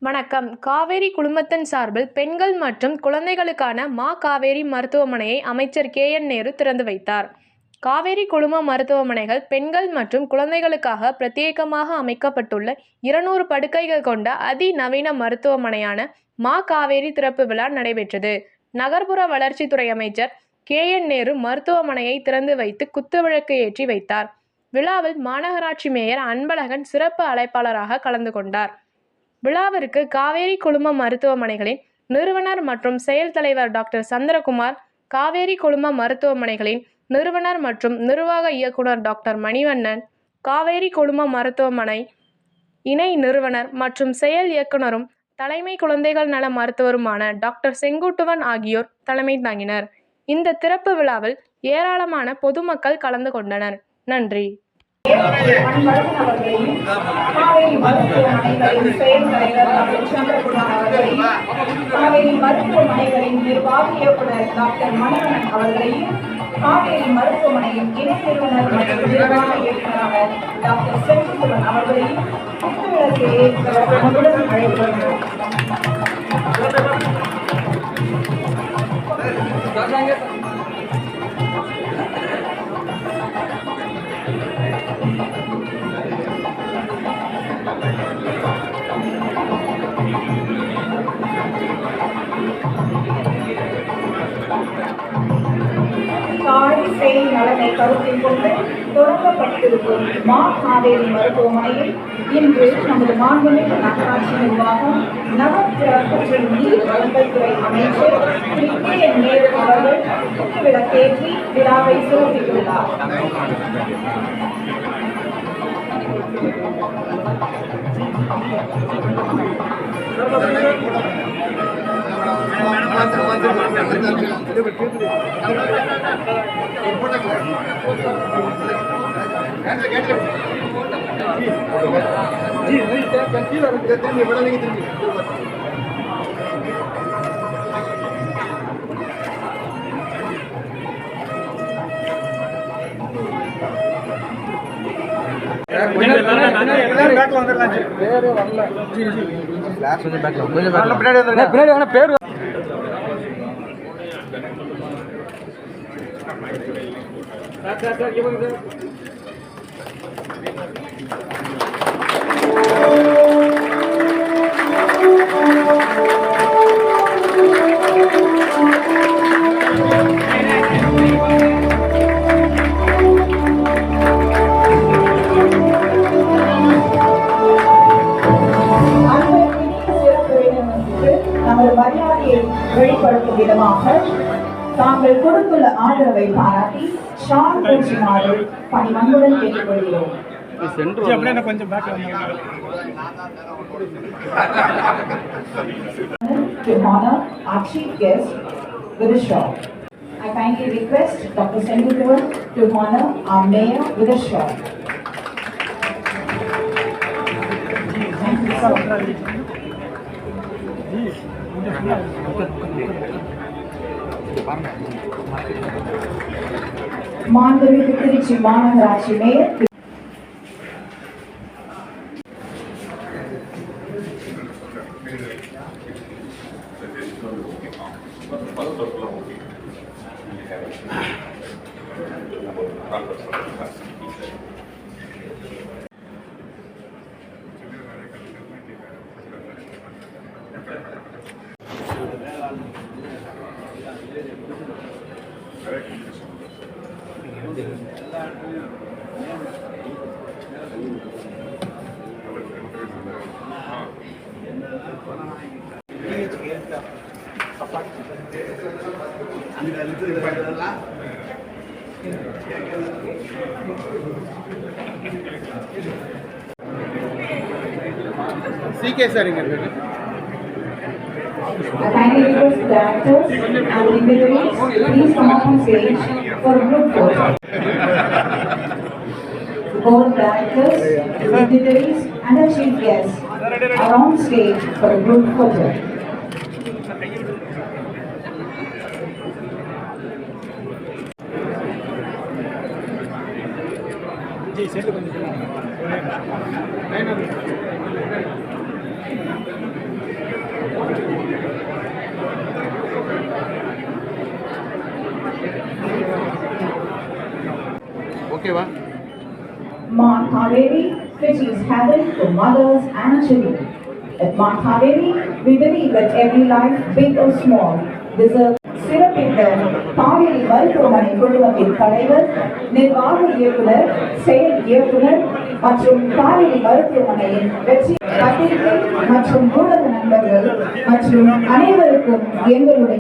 வணக்கம். காவேரி குழுமத்தின் சார்பில் பெண்கள் மற்றும் குழந்தைகளுக்கான மா. காவேரி மருத்துவமனையை அமைச்சர் கே. என். நேரு திறந்து வைத்தார். காவேரி குழும மருத்துவமனைகள் பெண்கள் மற்றும் குழந்தைகளுக்காக பிரத்யேகமாக அமைக்கப்பட்டுள்ள 200 படுக்கைகள் கொண்ட அதிநவீன மருத்துவமனையான மா. காவேரி திறப்பு விழா நடைபெற்றது. நகர்ப்புற வளர்ச்சித்துறை அமைச்சர் கே. என். நேரு மருத்துவமனையை திறந்து வைத்து குத்துவிளக்கு ஏற்றி வைத்தார். விழாவில் மாநகராட்சி மேயர் அன்பழகன் சிறப்பு அழைப்பாளராக கலந்து கொண்டார். விழாவிற்கு காவேரி குழும மருத்துவமனைகளின் நிறுவனர் மற்றும் செயல் தலைவர் டாக்டர் சந்திரகுமார், காவேரி குழும மருத்துவமனைகளின் நிறுவனர் மற்றும் நிர்வாக இயக்குனர் டாக்டர் மணிவண்ணன், காவேரி குழும மருத்துவமனை இணை நிறுவனர் மற்றும் செயல் இயக்குனரும் தலைமை குழந்தைகள் நல மருத்துவருமான டாக்டர் செங்குட்டுவன் ஆகியோர் தலைமை தாங்கினர். இந்த திறப்பு விழாவில் ஏராளமான பொதுமக்கள் கலந்து கொண்டனர். நன்றி. அன்பழகன் அவர்களையும், காவேரி மருத்துவமனைகளின் செயல் தலைவர் டாக்டர் சந்திரகுமார் அவர்களையும், காவேரி மருத்துவமனைகளின் நிர்வாக இயக்குனர் டாக்டர் மணிவண்ணன் அவர்களையும், காவேரி மருத்துவமனையின் இணை நிறுவனர் மற்றும் நிர்வாக இயக்குநரான டாக்டர் செங்குட்டுவன் அவர்களையும் குத்துவிளக்கு ஏற்ற அன்புடன் அழைத்துள்ளனர். தாய் சேய் நலனை கருத்தில் கொண்டு தொடங்கப்பட்டிருக்கும் மா. காவேரி மருத்துவமனையில் இன்று நமது மாண்புமிகு நகராட்சி நிர்வாகம், நகர்ப்புற மற்றும் நீர் வழங்கல் துறை அமைச்சர் திரு கே. என். நேரு அவர்கள் குத்துவிளக்கேற்றி விழாவை சிறப்பித்துள்ளார். நமது மரியாதையை வெளிப்படுத்தும் விதமாக தாங்கள் கொடுத்துள்ள ஆதரவை பாராட்டி ஷால் பூசுமாறு பணிவன்புடன் கேட்டுக்கொள்கிறோம். To honor our chief guest with a shawl, I kindly request Dr. Sengutuvan to honor our mayor with a shawl. Thank you so much. மாண்புமிகு திருச்சி மாநகராட்சி mayor CK sir inga I kindly request the actors and dignitaries please come up on stage for a group photo. Both the actors, dignitaries and the chief guests are on stage for a group photo. जी set कर ஓகேவா? Mount Haveri, which is heaven for mothers and children. At Mount Haveri, we believe that every life, big or small, deserves சிறப்பித்த காவேரி மருத்துவமனை குழுமத்தின் தலைவர், நிர்வாக இயக்குனர், செயல் இயக்குனர் மற்றும் காவேரி மருத்துவமனையின் வெற்றி பத்திரிகை மற்றும் ஊடக நண்பர்கள் மற்றும் அனைவருக்கும் எங்களுடைய